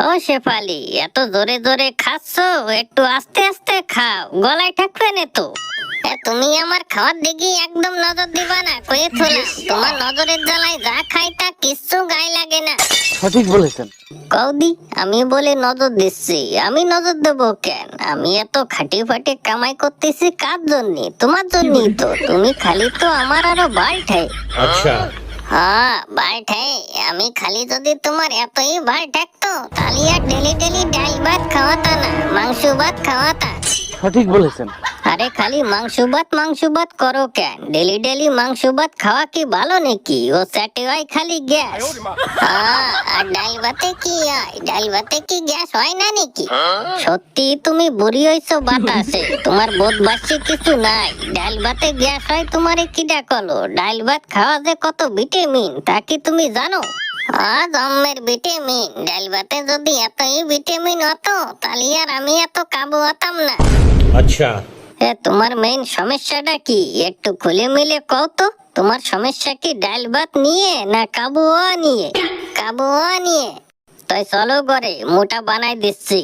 ও শেফালি, এত জোরে জোরে খাচ্ছ, একটু আস্তে আস্তে খাও, গলায় ঠেকবে না তো। তুমি আমার খাওয়ার দিকে একদম নজর দিবা না, কয়ে থলাম। তোমার নজরের জ্বালায় যা খাই তা কিচ্ছু গায়ে লাগে না। সঠিক বলেছেন। কৌদি, আমি বলে নজর দিচ্ছি? আমি নজর দেবো কেন? আমি এত খাটি ফাটি কামাই করতেছি কার জন্য? তোমার জন্যই তো। তুমি খালি তো আমার আরো বাল ঠাই। আচ্ছা, হ্যাঁ বাল ঠাই। আমি খালি যদি তোমার এতই বাল ঠেকতো তাহলে আর ডেলি ডেলি ডাল ভাত খাওয়াতা না, মাংস ভাত খাওয়াতা। সঠিক বলেছেন। আরে খালি মাংস ভাত করো কেন? ডেলি ডেলি মাংস ভাত খাওয়া কি ভালো নাকি? ও চাটে হয় খালি গ্যাস। আর ডাল ভাতে কি হয়? ডাল ভাতে কি গ্যাস হয় না নাকি? সত্যি তুমি বুড়ি হইছো বাতাসে, তোমার বোধ বাসছে কিছু নাই। ডাল ভাতে গ্যাস হয় তোমারে কি ডাকলো? ডাল ভাত খাওয়া যে কত ভিটামিন তা কি তুমি জানো? জম্মের ভিটামিন। ডাল ভাতে যদি এতই ভিটামিন হতো তাহলে আর আমি এত কাবু হতাম না। আচ্ছা, তোমার মেইন সমস্যাটা কি একটু খুলে মিলে কও তো। তোমার সমস্যা কি ডাল ভাত নিয়ে না কাবুয়া নিয়ে? কাবুয়া নিয়ে? তাই চলো ঘরে, মোটা বানাই দিচ্ছি।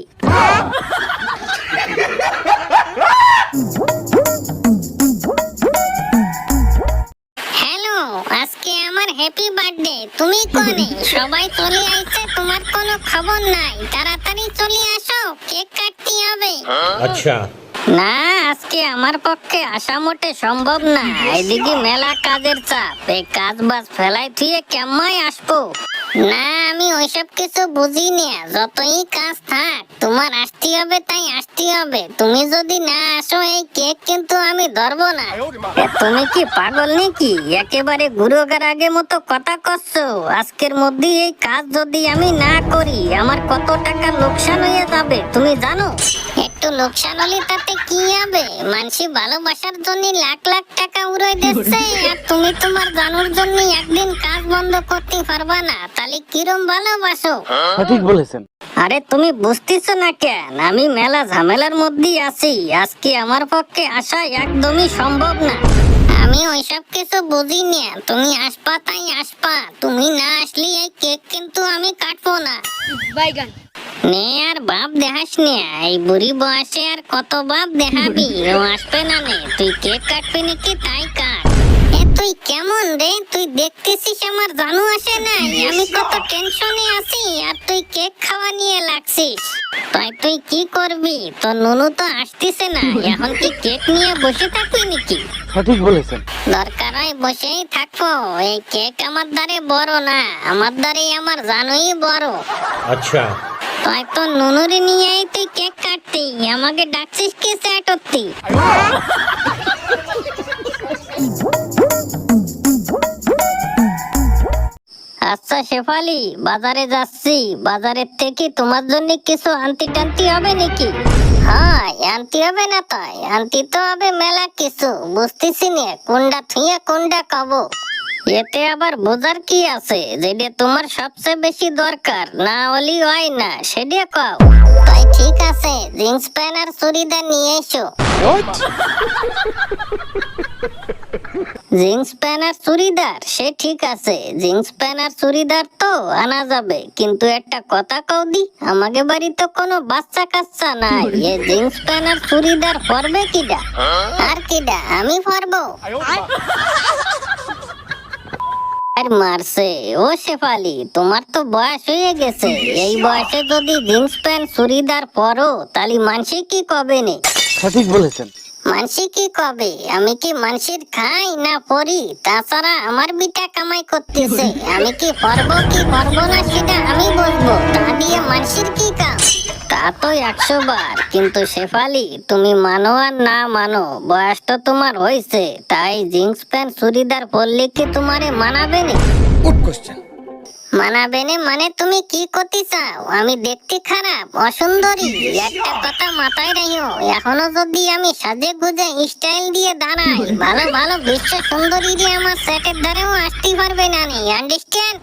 হ্যালো, আজকে আমার হ্যাপি বার্থডে। তুমি কোনে? সবাই চলে আইছে, তোমার কোনো খবর নাই। তাড়াতাড়ি চলে আসো, কেক কাটতে হবে। আচ্ছা, না, আজকে আমার পক্ষে আসা মোটে সম্ভব না। এদিকে মেলা কাজের চাপ, এই কাজ বাজ ফেলাই থুয়ে কেমন আসবো? না, আমি ওইসব কিছু বুঝি না। যতই কাজ থাক তোমার আসতে হবে, তাই আসতে হবে। তুমি যদি না আসো এই কেক কিন্তু আমি ধরবো না। তুমি কি পাগল নাকি? একেবারে গুরুগার আগে মতো কথা করছো। আজকের মধ্যে এই কাজ যদি আমি না করি আমার কত টাকা লোকসান হয়ে যাবে তুমি জানো? একটু লোকসান হলে তাতে কি হবে? মানসি ভালোবাসার জন্য লাখ লাখ টাকা উড়াই দিচ্ছে, আর তুমি তোমার জানুর জন্য একদিন কাজ বন্ধ করতে পারবা না। তাহলে কিরম ভালোবাসো? সঠিক বলেছেন। আরে তুমি বুঝতেছো না কেন? আমি মেলা ঝামেলার মধ্যেই আছি। আজকে আমার পক্ষে আসা একদমই সম্ভব না। আমি ওইসব কিছু বুঝি না। তুমি আসবা তাই আসবা। তুমি না আসলে এই কেক কিন্তু আমি কাটবো না। নে আর বাপ দেখাস নে, এই বুড়ি বয়সে আর কত বাপ দেখাবি? ও আসবে না নে, তুই কেক কাটবি নাকি তাই কাট। তুই কেমন রে? তুই দেখতেছিস আমার জানু আসে নাই? আমি কত টেনশনে আছি আর তুই কেক খাওয়া নিয়ে লাগছিস। তাই তুই কি করবি? তোর নুনু তো আসতেছে না, এখন কি কেক নিয়ে বসে থাকবি নাকি? সঠিক বলেছেন। দরকার হয় বসেই থাকবো। এই কেক আমার দ্বারে বড় না, আমার দ্বারে আমার জানুই বড়। আচ্ছা, তাই তো নুনুরি নিয়ে তুই কেক কাটতি, আমাকে ডাকছিস কি চ্যাটতি? আচ্ছা শেফালি, বাজারে যাচ্ছি। বাজারের থেকে তোমার জন্য কিছু আনতি টানতি হবে নাকি? হ্যাঁ, আনতি হবে না তাই? আনতি তো হবে মেলা কিছু। বুঝতেছি না কোনটা থুয়ে কোনটা খাবো। এতে আবার বোঝার কি আছে? যেটা তোমার সবচেয়ে বেশি দরকার না হলে হয় না, সেটা কও। তাই ঠিক আছে, জিন্স প্যান্ট আর চুড়িদার নিয়ে এসো। জিন্স প্যান্ট আর চুড়িদার? সে ঠিক আছে, জিন্স প্যান্ট আর চুড়িদার তো আনা যাবে, কিন্তু একটা কথা কৌদি, আমাকে বাড়ি তো কোনো বাচ্চা কাচ্চা নাই। এ জিন্স প্যান্ট আর চুড়িদার পরবে কিডা? আর কিডা? আমি পরবো। আর মারছে। ও শেফালি, তোমার তো বয়স হয়ে গেছে। এই বয়সে যদি জিন্স প্যান্ট চুড়িদার পরো তাহলে মানসি কি কবে নে? সঠিক বলেছেন। মানসি কি কবে? আমি কি মানসির খাই না পরি? তাছাড়া আমার বিটা কামাই করতেছে, আমি কি পরবো কি পরবো না সেটা আমি বলবো। তা দিয়ে মানসির কি কাম? তা তো 100 বার। কিন্তু শেফালি, তুমি মানো আর না মানো, বয়স তো তোমার হয়েছে। তাই জিন্স প্যান্ট চুড়িদার পরলে কি তোমারে মানাবে না? মানাবে না মানে তুমি কি করতে চাও? আমি দেখতে খারাপ, অসুন্দরী? একটা কথা মাথায় রাখো, এখনো যদি আমি সাজে গুজে স্টাইল দিয়ে দাঁড়াই, ভালো ভালো বিশ্ব সুন্দরী দিয়ে আমার সেটের ধারেও আসতে পারবে না। আন্ডারস্ট্যান্ড?